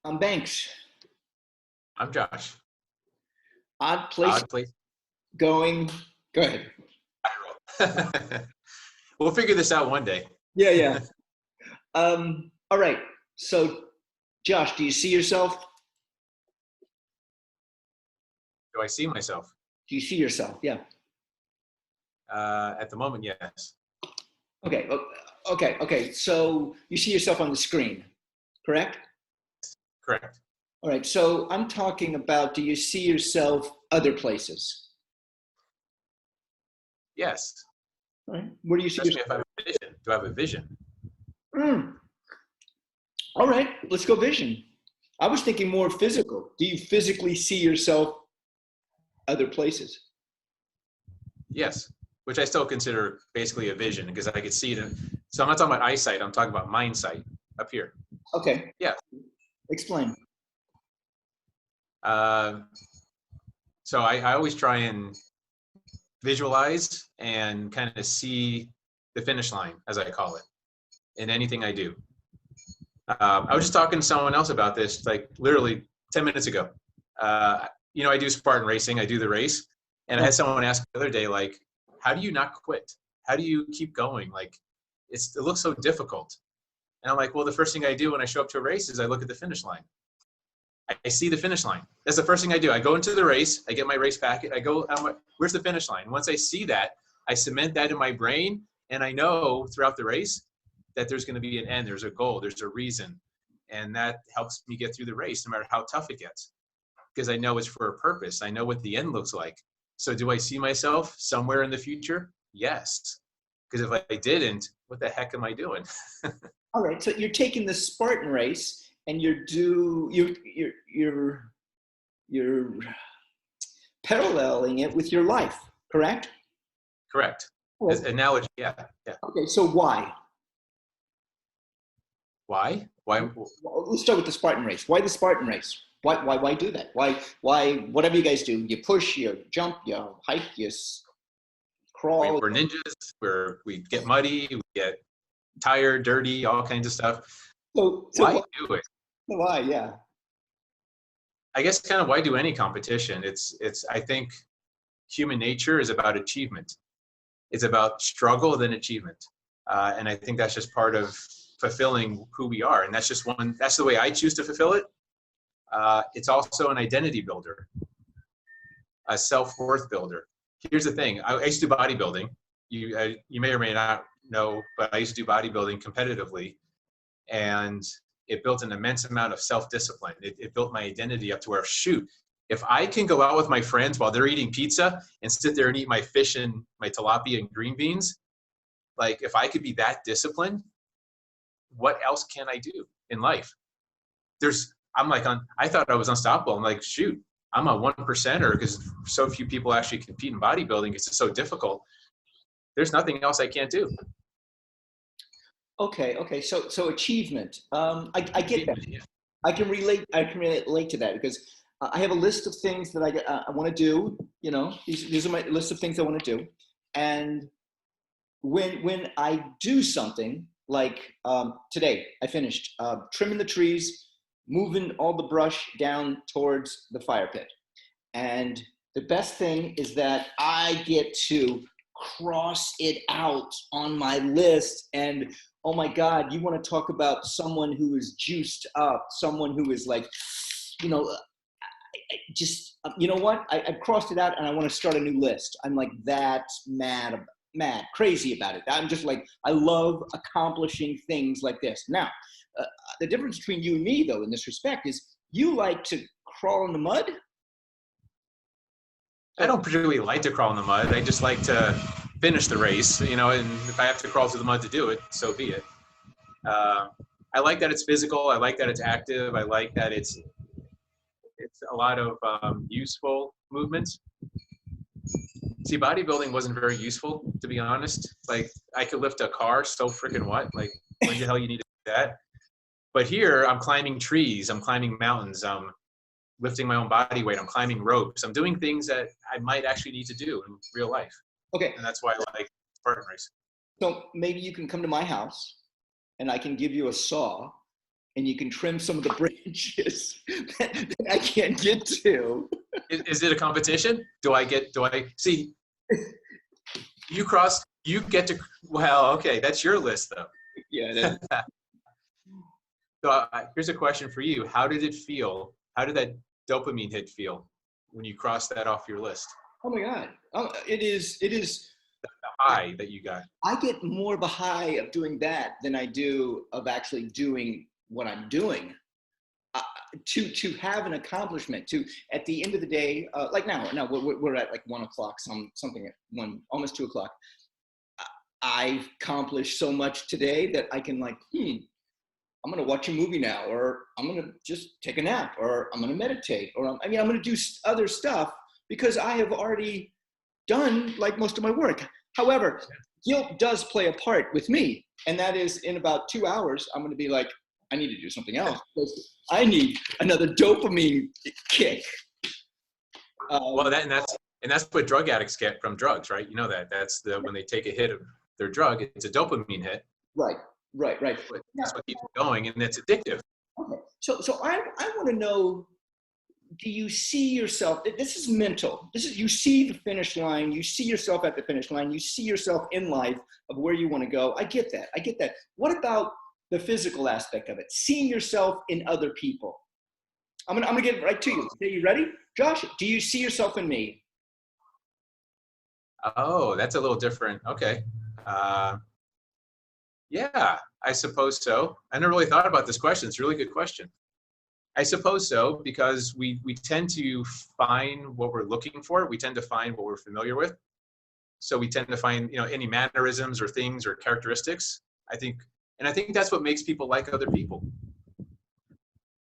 I'm Banks. I'm Josh. Odd place Odd place. going. Go ahead. Viral. We'll figure this out one day. Yeah, yeah. All right. So, Josh, do you see yourself? Do I see myself? Do you see yourself? Yeah. At the moment, yes. Okay. Okay. Okay. So you see yourself on the screen, correct? Correct. All right. So I'm talking about, do you see yourself other places? Yes. All right. Where do you see Especially yourself? if I have a vision. Do I have a vision? Mm. All right. Let's go vision. I was thinking more physical. Do you physically see yourself other places? Yes. Which I still consider basically a vision because I could see it. So I'm not talking about eyesight. I'm talking about mind sight up here. Okay. Yeah. Explain. Uh, so I always try and visualize and kind of see the finish line, as I call it, in anything I do. I was just talking to someone else about this, like literally 10 minutes ago. I do Spartan racing. I do the race, and I had someone ask the other day, like, how do you not quit? How do you keep going? Like, it looks so difficult. And I'm like, well, the first thing I do when I show up to a race is I look at the finish line. I see the finish line. That's the first thing I do. I go into the race. I get my race packet. I go, where's the finish line? Once I see that, I cement that in my brain, and I know throughout the race that there's going to be an end. There's a goal. There's a reason. And that helps me get through the race no matter how tough it gets because I know it's for a purpose. I know what the end looks like. So do I see myself somewhere in the future? Yes. Because if I didn't, what the heck am I doing? All right, so you're taking the Spartan race and you're paralleling it with your life, correct? Correct. As Well, analogy, yeah. Yeah. okay, so why? Why? Why? Well, let's start with the Spartan race. Why the Spartan race? Why do that? Why, whatever you guys do, you push, you jump, you hike, crawl. We're ninjas. We get muddy. We get tired, dirty, all kinds of stuff. So Why do it? why? Yeah. I guess kind of why do any competition? I think human nature is about achievement. It's about struggle then achievement. And I think that's just part of fulfilling who we are. And that's the way I choose to fulfill it. It's also an identity builder, a self-worth builder. Here's the thing. I used to do bodybuilding. You may or may not know, but I used to do bodybuilding competitively. And it built an immense amount of self-discipline. It built my identity up to where, shoot, if I can go out with my friends while they're eating pizza and sit there and eat my fish and my tilapia and green beans, like if I could be that disciplined, what else can I do in life? I thought I was unstoppable. I'm like, shoot, I'm a 1%er because so few people actually compete in bodybuilding. It's so difficult. There's nothing else I can't do. Okay. So achievement. I get that. Yeah. I can relate. I can relate to that because I have a list of things that I want to do. You know, these are my list of things I want to do, and when I do something like today, I finished trimming the trees, moving all the brush down towards the fire pit, and the best thing is that I get to cross it out on my list. And oh my God, you want to talk about someone who is juiced up, someone who is like, you know, just, you know what? I've crossed it out and I want to start a new list. I'm like that crazy about it. I'm just like, I love accomplishing things like this. Now, uh, the difference between you and me, though, in this respect, is you like to crawl in the mud. I don't particularly like to crawl in the mud. I just like to finish the race, and if I have to crawl through the mud to do it, so be it. I like that it's physical. I like that it's active. I like that it's a lot of useful movements. See, bodybuilding wasn't very useful, to be honest. Like, I could lift a car, so freaking what? Like, when the hell you need to do that? But here, I'm climbing trees. I'm climbing mountains. I'm lifting my own body weight. I'm climbing ropes. I'm doing things that I might actually need to do in real life. Okay. And that's why I like Spartan race. So maybe you can come to my house and I can give you a saw and you can trim some of the branches that I can't get to. Is it a competition? Do I see you get to, well, okay, that's your list though. Yeah. So here's a question for you. How did it feel? How did that dopamine hit feel when you crossed that off your list? Oh my God. It is. The high that you got. I get more of a high of doing that than I do of actually doing what I'm doing. To have an accomplishment, to at the end of the day, like now we're at like 1 o'clock, something at 1, almost 2 o'clock. I've accomplished so much today that I can like, I'm going to watch a movie now, or I'm going to just take a nap, or I'm going to meditate, or I'm going to do other stuff because I have already done like most of my work. However, guilt does play a part with me. And that is in about 2 hours, I'm going to be like, I need to do something else because I need another dopamine kick. Well, that's what drug addicts get from drugs, right? You know that's when they take a hit of their drug, it's a dopamine hit. Right. That's what keeps it going, and it's addictive. Okay. So I want to know, do you see yourself, this is mental, you see the finish line, you see yourself at the finish line, you see yourself in life of where you want to go. I get that. What about the physical aspect of it? Seeing yourself in other people. I'm gonna get right to you. Are you ready? Josh, do you see yourself in me? Oh, that's a little different. Okay. Yeah, I suppose so. I never really thought about this question. It's a really good question. I suppose so, because we tend to find what we're looking for. We tend to find what we're familiar with. So we tend to find, any mannerisms or things or characteristics. I think that's what makes people like other people.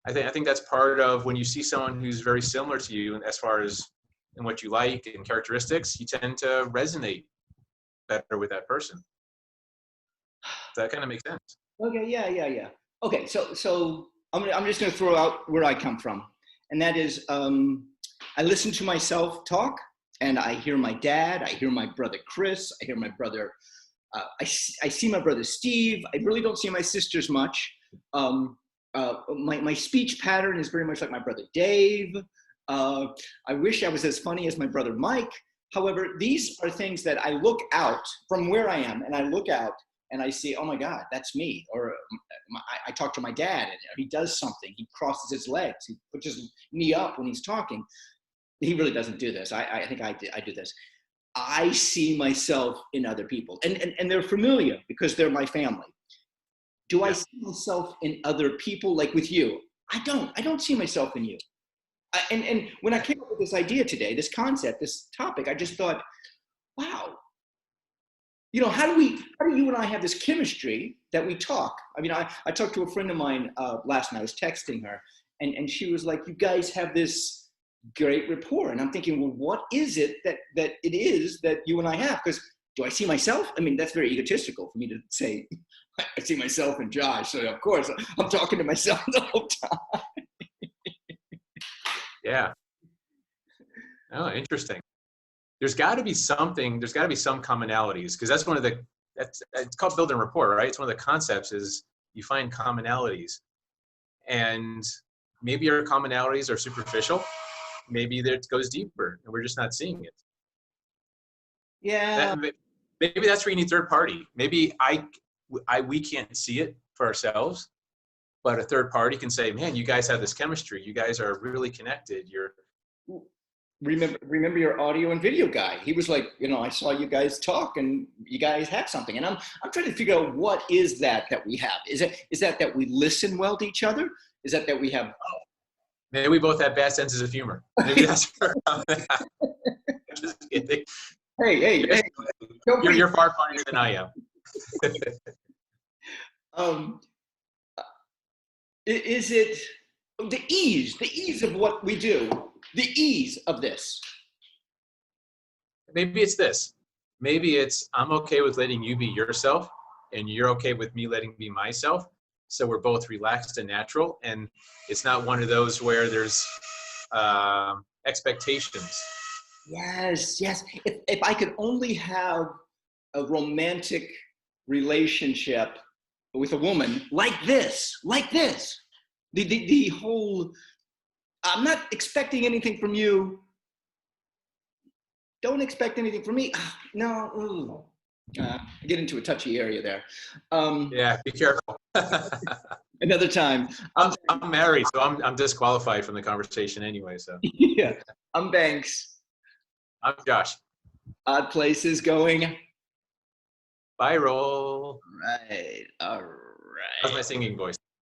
I think that's part of when you see someone who's very similar to you as far as in what you like and characteristics, you tend to resonate better with that person. Does that kind of make sense? Okay, yeah. Okay, so I'm just going to throw out where I come from, and that is I listen to myself talk, and I hear my dad, I hear my brother Chris, I hear my brother, I see my brother Steve. I really don't see my sisters much. My speech pattern is very much like my brother Dave. I wish I was as funny as my brother Mike. However, these are things that I look out from where I am, and I look out and I see, oh my God, that's me. Or I talk to my dad, and he does something. He crosses his legs. He puts his knee up when he's talking. He really doesn't do this. I think I do this. I see myself in other people, and they're familiar because they're my family. Do I see myself in other people like with you? I don't see myself in you. And when I came up with this idea today, this concept, this topic, I just thought, wow, how do you and I have this chemistry that we talk? I mean, I talked to a friend of mine last night. I was texting her, and she was like, you guys have this great rapport. And I'm thinking, well, what is it that it is that you and I have? Because do I see myself? I mean, that's very egotistical for me to say, I see myself in Josh. So of course I'm talking to myself the whole time. Yeah. Oh, interesting. There's got to be some commonalities, because that's it's called building rapport, right? It's one of the concepts is you find commonalities, and maybe our commonalities are superficial. Maybe it goes deeper and we're just not seeing it. Yeah. Maybe that's where you need third party. Maybe we can't see it for ourselves, but a third party can say, man, you guys have this chemistry. You guys are really connected. Remember your audio and video guy. He was like, I saw you guys talk and you guys have something. And I'm trying to figure out what is that we have. Is that we listen well to each other? Is that we have... Maybe we both have bad senses of humor. Maybe that's just kidding. Hey. You're far funnier than I am. Is it the ease of what we do, the ease of this? Maybe it's this. Maybe it's, I'm okay with letting you be yourself, and you're okay with me letting me be myself. So we're both relaxed and natural, and it's not one of those where there's expectations. Yes. If I could only have a romantic relationship with a woman like this, the whole, I'm not expecting anything from you. Don't expect anything from me. No, ooh. I get into a touchy area there. Yeah, be careful. Another time. I'm married, so I'm disqualified from the conversation anyway. So Yeah, I'm Banks. I'm Josh. Odd Places going. Bye, roll. Right. All How's my right. singing voice?